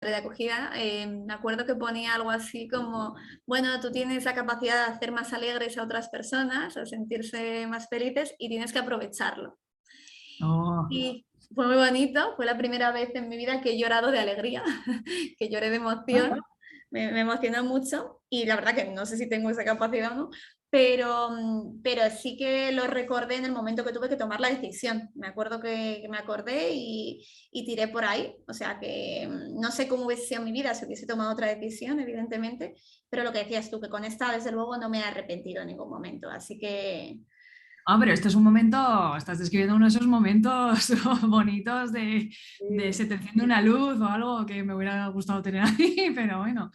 de acogida, me acuerdo que ponía algo así como, bueno, tú tienes la capacidad de hacer más alegres a otras personas, a sentirse más felices y tienes que aprovecharlo. Oh, Y fue muy bonito, fue la primera vez en mi vida que he llorado de alegría, que lloré de emoción, ah, me emocionó mucho y la verdad que no sé si tengo esa capacidad o no, pero sí que lo recordé en el momento que tuve que tomar la decisión. Me acuerdo que me acordé y tiré por ahí, o sea que no sé cómo hubiese sido mi vida si hubiese tomado otra decisión, evidentemente, pero lo que decías tú, que con esta desde luego no me he arrepentido en ningún momento, así que pero este es un momento, estás describiendo uno de esos momentos bonitos de se te enciende una luz o algo que me hubiera gustado tener a mí, pero bueno.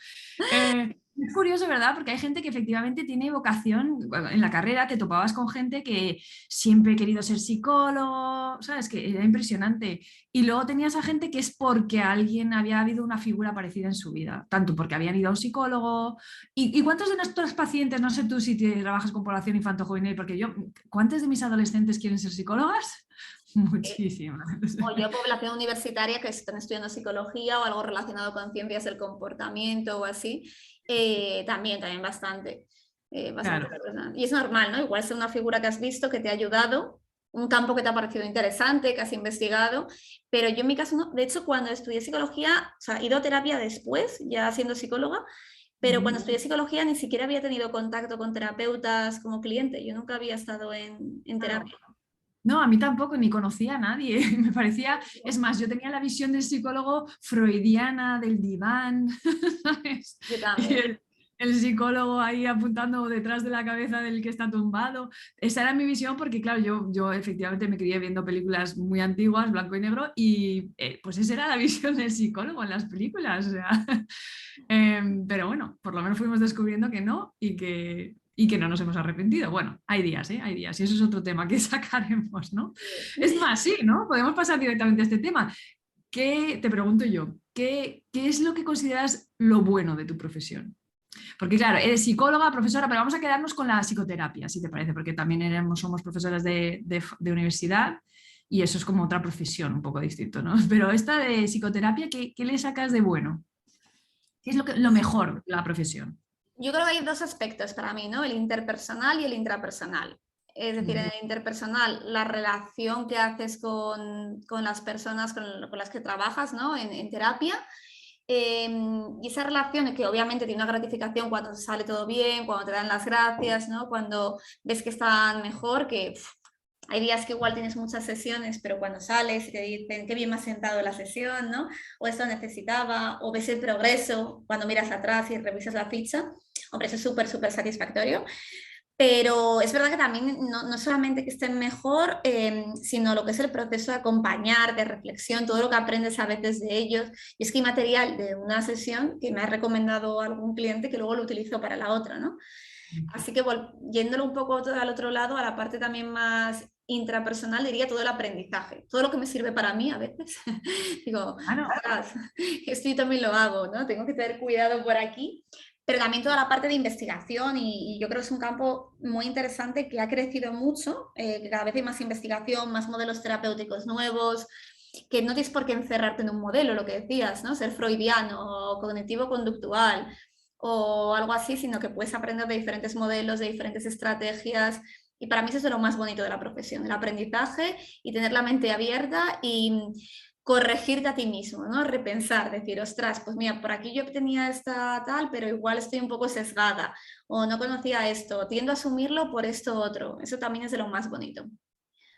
Es curioso, ¿verdad? Porque hay gente que efectivamente tiene vocación. Bueno, en la carrera te topabas con gente que siempre he querido ser psicólogo, ¿sabes? Que era impresionante. Y luego tenías a gente que es porque alguien había habido una figura parecida en su vida, tanto porque habían ido a un psicólogo. ¿Y cuántos de nuestros pacientes, no sé tú si trabajas con población infanto-juvenil, porque yo, ¿cuántos de mis adolescentes quieren ser psicólogas? Muchísimas. o yo población universitaria que están estudiando psicología o algo relacionado con ciencias del comportamiento o así, también bastante, bastante Claro. personas. Y es normal, ¿no? Igual es una figura que has visto que te ha ayudado, un campo que te ha parecido interesante, que has investigado, pero yo en mi caso no. De hecho, cuando estudié psicología, o sea, he ido a terapia después, ya siendo psicóloga, pero cuando Ujú. estudié psicología ni siquiera había tenido contacto con terapeutas como cliente, yo nunca había estado en Claro. terapia. No, a mí tampoco, ni conocía a nadie. Me parecía, es más, yo tenía la visión del psicólogo freudiana, del diván, ¿sabes? Yo Y también. el psicólogo ahí apuntando detrás de la cabeza del que está tumbado. Esa era mi visión porque, claro, yo efectivamente me crié viendo películas muy antiguas, blanco y negro, y pues esa era la visión del psicólogo en las películas. O sea, pero bueno, por lo menos fuimos descubriendo que no y que no nos hemos arrepentido. Bueno, hay días, ¿eh? Hay días. Y eso es otro tema que sacaremos, ¿no? Es más, sí, ¿no? Podemos pasar directamente a este tema. Te pregunto yo, ¿qué es lo que consideras lo bueno de tu profesión? Porque claro, eres psicóloga, profesora, pero vamos a quedarnos con la psicoterapia, si te parece, porque también somos profesoras de universidad y eso es como otra profesión un poco distinto, ¿no? Pero esta de psicoterapia, ¿qué le sacas de bueno? ¿Qué es lo mejor de la profesión? Yo creo que hay dos aspectos para mí, ¿no? El interpersonal y el intrapersonal. Es decir, en Ujú. el interpersonal, la relación que haces con las personas con las que trabajas, ¿no? En terapia. Y esa relación que obviamente tiene una gratificación cuando sale todo bien, cuando te dan las gracias, ¿no? Cuando ves que están mejor, que hay días que igual tienes muchas sesiones, pero cuando sales y te dicen qué bien me has sentado la sesión, ¿no? O esto necesitaba, o ves el progreso cuando miras atrás y revisas la ficha, hombre, eso es súper, súper satisfactorio. Pero es verdad que también no solamente que estén mejor, sino lo que es el proceso de acompañar, de reflexión, todo lo que aprendes a veces de ellos. Y es que hay material de una sesión que me ha recomendado algún cliente que luego lo utilizo para la otra, ¿no? Así que yéndolo un poco todo al otro lado, a la parte también más intrapersonal, diría todo el aprendizaje, todo lo que me sirve para mí a veces. Digo, Claro. "Ostras, esto yo también lo hago, ¿no? Tengo que tener cuidado por aquí, pero también toda la parte de investigación y yo creo que es un campo muy interesante que ha crecido mucho, que cada vez hay más investigación, más modelos terapéuticos nuevos, que no tienes por qué encerrarte en un modelo, lo que decías, ¿no? Ser freudiano o cognitivo-conductual o algo así, sino que puedes aprender de diferentes modelos, de diferentes estrategias. Y para mí eso es lo más bonito de la profesión, el aprendizaje y tener la mente abierta y corregirte a ti mismo, ¿no? Repensar, decir, ostras, pues mira, por aquí yo tenía esta tal, pero igual estoy un poco sesgada o no conocía esto, tiendo a asumirlo por esto otro. Eso también es de lo más bonito.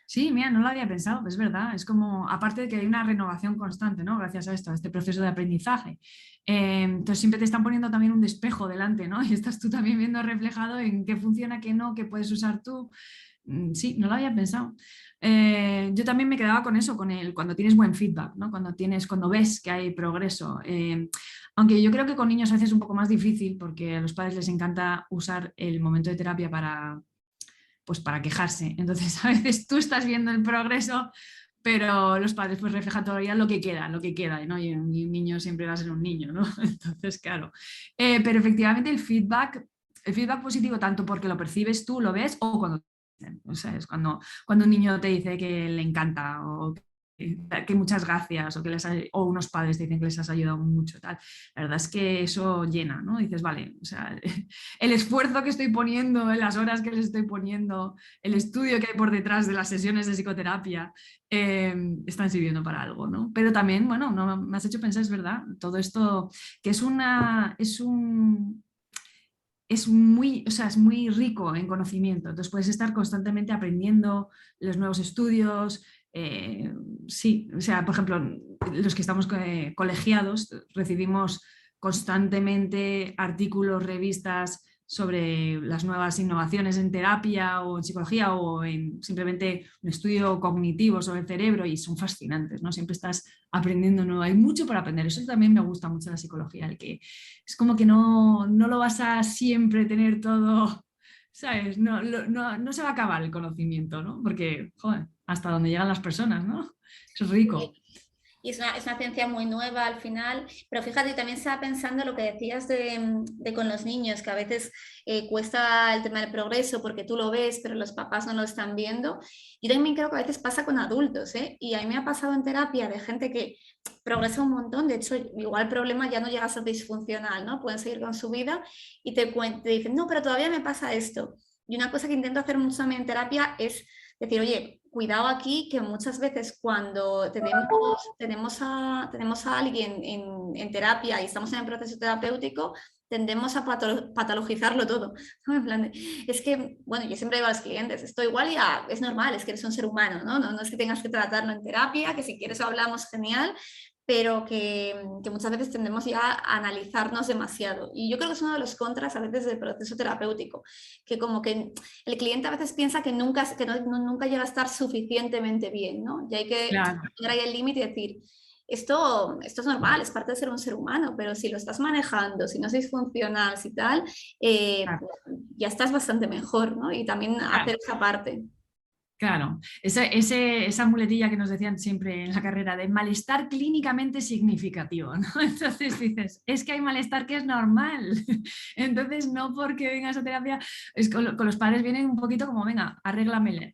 Sí, mira, no lo había pensado, es verdad. Es como, aparte de que hay una renovación constante, ¿no? Gracias a esto, a este proceso de aprendizaje. Entonces siempre te están poniendo también un espejo delante, ¿no? Y estás tú también viendo reflejado en qué funciona, qué no, qué puedes usar tú. Sí, no lo había pensado. Yo también me quedaba con eso, con cuando tienes buen feedback, ¿no? Cuando ves que hay progreso. Aunque yo creo que con niños a veces es un poco más difícil porque a los padres les encanta usar el momento de terapia pues para quejarse. Entonces, a veces tú estás viendo el progreso, pero los padres pues reflejan todavía lo que queda, ¿no? Y un niño siempre va a ser un niño, ¿no? Entonces, claro. Pero efectivamente el feedback positivo, tanto porque lo percibes tú, lo ves, o cuando, o sea, es cuando un niño te dice que le encanta o que muchas gracias o, o unos padres te dicen que les has ayudado mucho, tal. La verdad es que eso llena, ¿no? Dices, vale, o sea, el esfuerzo que estoy poniendo, las horas que les estoy poniendo, el estudio que hay por detrás de las sesiones de psicoterapia, están sirviendo para algo, ¿no? Pero también, bueno, no, me has hecho pensar, es verdad, todo esto que es muy, o sea, es muy rico en conocimiento, entonces puedes estar constantemente aprendiendo los nuevos estudios. Sí, o sea, por ejemplo, los que estamos colegiados recibimos constantemente artículos, revistas sobre las nuevas innovaciones en terapia o en psicología o en simplemente un estudio cognitivo sobre el cerebro y son fascinantes, ¿no? Siempre estás aprendiendo nuevo, hay mucho por aprender, eso también me gusta mucho de la psicología, el que es como que no lo vas a siempre tener todo, ¿sabes? No se va a acabar el conocimiento, ¿no? Porque, joder, hasta donde llegan las personas, ¿no? Eso es rico. Y es una ciencia muy nueva al final, pero fíjate, también estaba pensando lo que decías de con los niños, que a veces cuesta el tema del progreso porque tú lo ves, pero los papás no lo están viendo. Yo también creo que a veces pasa con adultos, ¿eh? Y a mí me ha pasado en terapia de gente que progresa un montón, de hecho, igual el problema ya no llega a ser disfuncional, ¿no? Pueden seguir con su vida y te dicen, no, pero todavía me pasa esto. Y una cosa que intento hacer mucho también en terapia es decir, oye, cuidado aquí que muchas veces cuando tenemos a alguien en terapia y estamos en el proceso terapéutico, tendemos a patologizarlo todo. En plan es que, bueno, yo siempre digo a los clientes, esto igual ya es normal, es que eres un ser humano, ¿no? No es que tengas que tratarlo en terapia, que si quieres hablamos genial, pero que muchas veces tendemos ya a analizarnos demasiado. Y yo creo que es uno de los contras a veces del proceso terapéutico, que como que el cliente a veces piensa que nunca llega a estar suficientemente bien, ¿no? Y hay que Claro. poner ahí el límite y decir, esto es normal, es parte de ser un ser humano, pero si lo estás manejando, si no es funcional, si tal, Claro. ya estás bastante mejor, ¿no? Y también Claro. hacer esa parte. Claro, esa muletilla que nos decían siempre en la carrera de malestar clínicamente significativo, ¿no? Entonces dices, es que hay malestar que es normal. Entonces, no porque vengas a terapia, con los padres vienen un poquito como, venga, arréglamelo,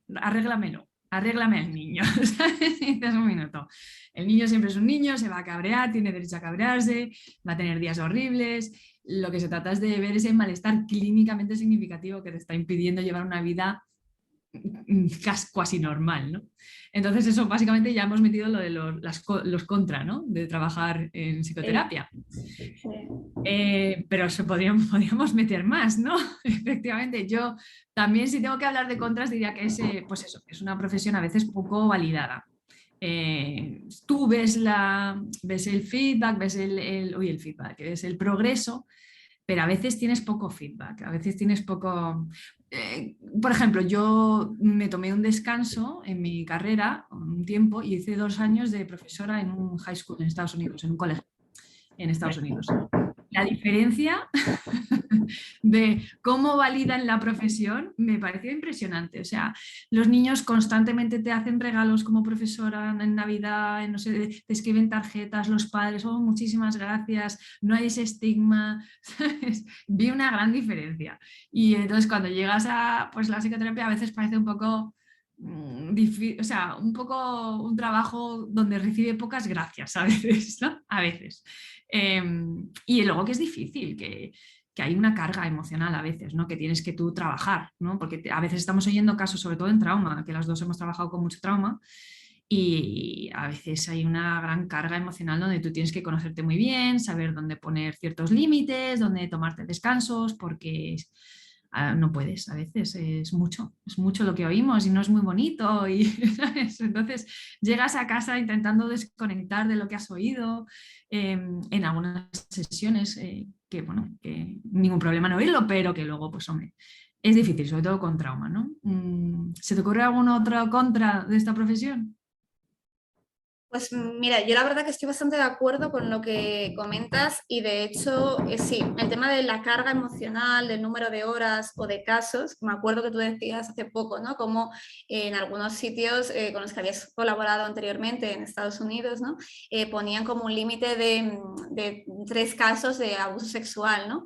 arréglame al niño. ¿Sabes? Y dices un minuto. El niño siempre es un niño, se va a cabrear, tiene derecho a cabrearse, va a tener días horribles. Lo que se trata es de ver ese malestar clínicamente significativo que te está impidiendo llevar una vida casi normal, ¿no? Entonces eso básicamente ya hemos metido lo de los contra, ¿no? De trabajar en psicoterapia. Pero eso podríamos meter más, ¿no? Efectivamente, yo también si tengo que hablar de contras diría que pues eso, es una profesión a veces poco validada. Tú ves el feedback, el feedback, ves el progreso, pero a veces tienes poco feedback, a veces tienes poco... por ejemplo, yo me tomé un descanso en mi carrera un tiempo y hice 2 años de profesora en un high school en Estados Unidos, en un colegio en Estados Unidos. La diferencia de cómo validan la profesión me pareció impresionante. O sea, los niños constantemente te hacen regalos como profesora en Navidad, no sé, te escriben tarjetas, los padres, oh, muchísimas gracias, no hay ese estigma, ¿sabes? Vi una gran diferencia. Y entonces cuando llegas a pues, la psicoterapia a veces parece un poco... o sea, un poco un trabajo donde recibe pocas gracias a veces, ¿no? A veces. Y luego que es difícil, que hay una carga emocional a veces, ¿no? Que tienes que tú trabajar, ¿no? Porque a veces estamos oyendo casos, sobre todo en trauma, que las dos hemos trabajado con mucho trauma, y a veces hay una gran carga emocional donde tú tienes que conocerte muy bien, saber dónde poner ciertos límites, dónde tomarte descansos, porque no puedes, a veces es mucho lo que oímos y no es muy bonito. Y, ¿sabes? Entonces llegas a casa intentando desconectar de lo que has oído en algunas sesiones, que bueno, que ningún problema en oírlo, pero que luego, pues hombre, es difícil, sobre todo con trauma, ¿no? ¿Se te ocurre alguna otra contra de esta profesión? Pues mira, yo la verdad que estoy bastante de acuerdo con lo que comentas y de hecho, sí, el tema de la carga emocional, del número de horas o de casos, me acuerdo que tú decías hace poco, ¿no? Como en algunos sitios con los que habías colaborado anteriormente en Estados Unidos, ¿no? Ponían como un límite de 3 casos de abuso sexual, ¿no?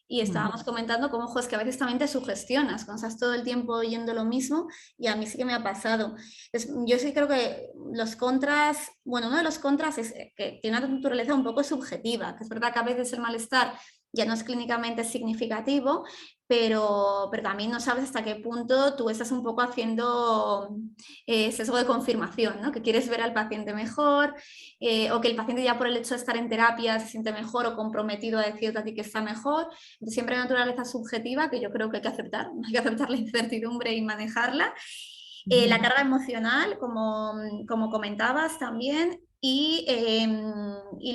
y Ujú. estábamos comentando cómo, ojo, es que a veces también te sugestionas, cuando estás todo el tiempo oyendo lo mismo, y a mí sí que me ha pasado. Yo sí creo que los contras, bueno, uno de los contras es que tiene una naturaleza un poco subjetiva, que es verdad que a veces el malestar ya no es clínicamente significativo, pero también no sabes hasta qué punto tú estás un poco haciendo sesgo de confirmación, ¿no? Que quieres ver al paciente mejor, o que el paciente ya por el hecho de estar en terapia se siente mejor o comprometido a decirte a ti que está mejor. Entonces, siempre hay una naturaleza subjetiva que yo creo que hay que aceptar, hay que aceptar la incertidumbre y manejarla. La carga emocional, como comentabas también, y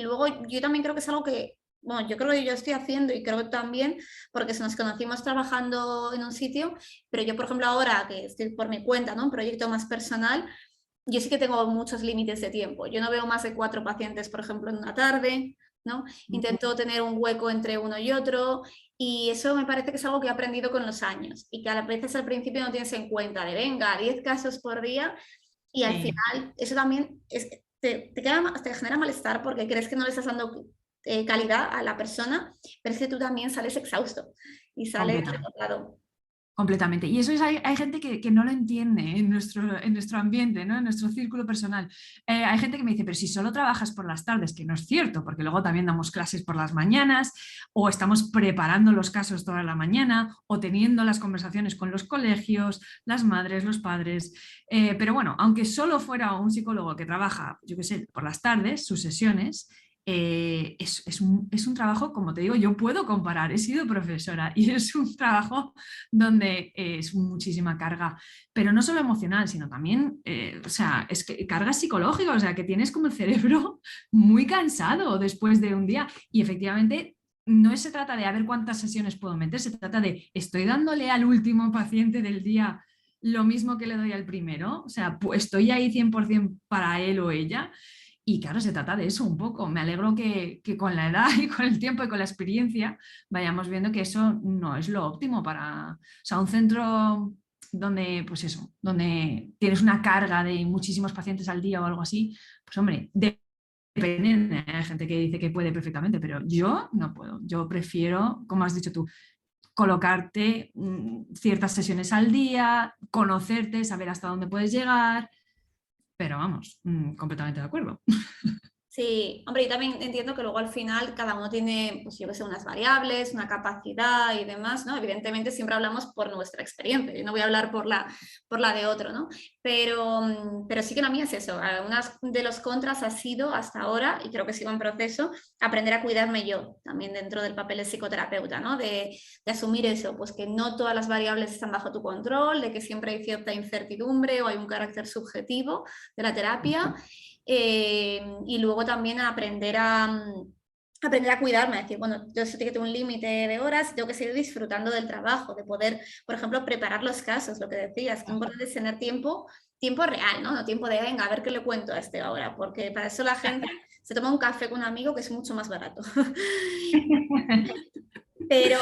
luego yo también creo que es algo que, bueno, yo creo que yo estoy haciendo y creo que también, porque si nos conocimos trabajando en un sitio, pero yo, por ejemplo, ahora que estoy por mi cuenta, ¿no? Un proyecto más personal, yo sí que tengo muchos límites de tiempo. Yo no veo más de 4 pacientes, por ejemplo, en una tarde, ¿no? Intento tener un hueco entre uno y otro, y eso me parece que es algo que he aprendido con los años y que a veces al principio no tienes en cuenta de, venga, 10 casos por día, y al Sí. final eso también te genera malestar porque crees que no le estás dando calidad a la persona, pero es que tú también sales exhausto y sales Completamente. agotado. Completamente. Y eso es, hay gente que no lo entiende en nuestro ambiente, ¿no? En nuestro círculo personal. Hay gente que me dice, pero si solo trabajas por las tardes, que no es cierto, porque luego también damos clases por las mañanas, o estamos preparando los casos toda la mañana, o teniendo las conversaciones con los colegios, las madres, los padres. Pero bueno, aunque solo fuera un psicólogo que trabaja, yo qué sé, por las tardes, sus sesiones, es un trabajo, como te digo, yo puedo comparar, he sido profesora y es un trabajo donde es muchísima carga, pero no solo emocional, sino también, o sea, es que carga psicológica, o sea, que tienes como el cerebro muy cansado después de un día y efectivamente no se trata de a ver cuántas sesiones puedo meter, se trata de estoy dándole al último paciente del día lo mismo que le doy al primero, o sea, estoy ahí 100% para él o ella. Y claro, se trata de eso un poco. Me alegro que con la edad y con el tiempo y con la experiencia vayamos viendo que eso no es lo óptimo para, o sea, un centro donde, pues eso, donde tienes una carga de muchísimos pacientes al día o algo así, pues hombre, depende, ¿eh? Hay gente que dice que puede perfectamente, pero yo no puedo. Yo prefiero, como has dicho tú, colocarte ciertas sesiones al día, conocerte, saber hasta dónde puedes llegar, pero vamos, completamente de acuerdo. Sí, hombre, y también entiendo que luego al final cada uno tiene, pues yo que sé, unas variables, una capacidad y demás, ¿no? Evidentemente siempre hablamos por nuestra experiencia, yo no voy a hablar por la de otro, ¿no? Pero sí que la mía es eso, uno de los contras ha sido hasta ahora, y creo que sigo en proceso, aprender a cuidarme yo, también dentro del papel de psicoterapeuta, ¿no? De asumir eso, pues que no todas las variables están bajo tu control, de que siempre hay cierta incertidumbre o hay un carácter subjetivo de la terapia. Y luego también aprender a cuidarme, decir, bueno, yo sé que tengo un límite de horas, tengo que seguir disfrutando del trabajo, de poder, por ejemplo, preparar los casos, lo que decías, que importante es tener tiempo real, ¿no? No tiempo de, venga, a ver qué le cuento a este ahora, porque para eso la gente se toma un café con un amigo que es mucho más barato. Pero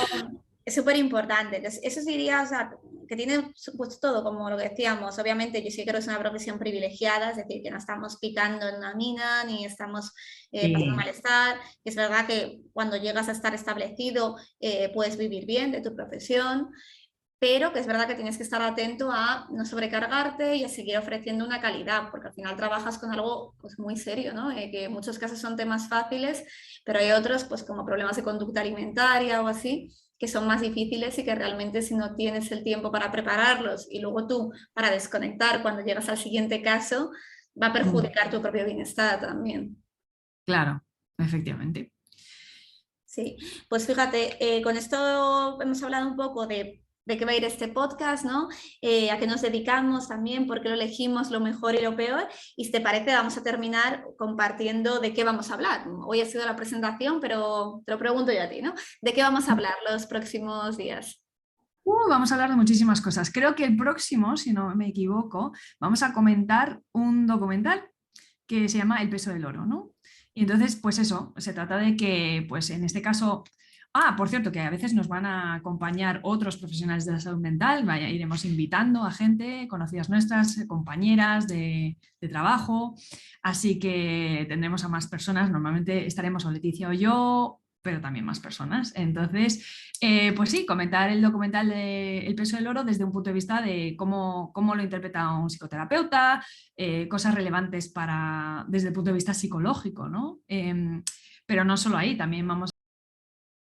es súper importante. Eso diría, o sea, que tiene pues todo, como lo que decíamos. Obviamente, yo sí creo que es una profesión privilegiada, es decir, que no estamos picando en una mina, ni estamos pasando Sí, malestar. Es verdad que cuando llegas a estar establecido, puedes vivir bien de tu profesión, pero que es verdad que tienes que estar atento a no sobrecargarte y a seguir ofreciendo una calidad, porque al final trabajas con algo pues, muy serio, ¿no? Que en muchos casos son temas fáciles, pero hay otros, pues como problemas de conducta alimentaria o así, que son más difíciles y que realmente si no tienes el tiempo para prepararlos y luego tú para desconectar cuando llegas al siguiente caso, va a perjudicar tu propio bienestar también. claro, efectivamente. Sí, pues fíjate, con esto hemos hablado un poco de qué va a ir este podcast, ¿no? A qué nos dedicamos también, por qué lo elegimos, lo mejor y lo peor. Y si te parece, vamos a terminar compartiendo de qué vamos a hablar. Hoy ha sido la presentación, pero te lo pregunto yo a ti, ¿no? ¿De qué vamos a hablar los próximos días? Vamos a hablar de muchísimas cosas. Creo que el próximo, si no me equivoco, vamos a comentar un documental que se llama El peso del oro, ¿no? Y entonces, pues eso, se trata de que, pues en este caso, por cierto, que a veces nos van a acompañar otros profesionales de la salud mental, vaya, iremos invitando a gente, conocidas nuestras, compañeras de trabajo, así que tendremos a más personas, normalmente estaremos o Leticia o yo, pero también más personas. Entonces, pues sí, comentar el documental de El peso del oro desde un punto de vista de cómo lo interpreta un psicoterapeuta, cosas relevantes desde el punto de vista psicológico, ¿no? Pero no solo ahí, también vamos